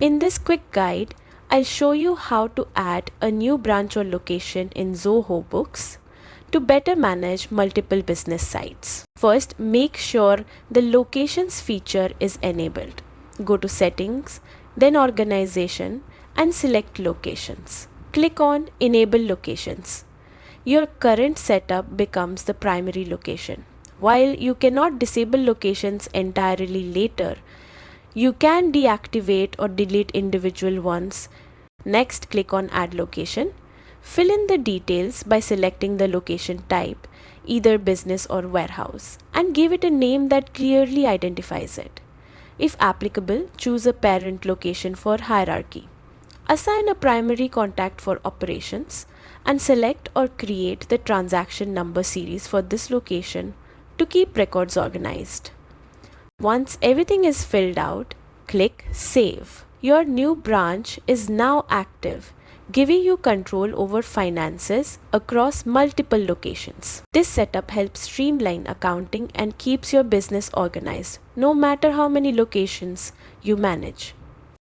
In this quick guide, I'll show you how to add a new branch or location in Zoho Books to better manage multiple business sites. First, make sure the locations feature is enabled. Go to Settings, then Organization and select Locations. Click on Enable Locations. Your current setup becomes the primary location. While you cannot disable locations entirely later, you can deactivate or delete individual ones. Next, click on Add Location. Fill in the details by selecting the location type, either business or warehouse, and give it a name that clearly identifies it. If applicable, choose a parent location for hierarchy. Assign a primary contact for operations and select or create the transaction number series for this location to keep records organized. Once everything is filled out, click Save. Your new branch is now active, giving you control over finances across multiple locations. This setup helps streamline accounting and keeps your business organized, no matter how many locations you manage.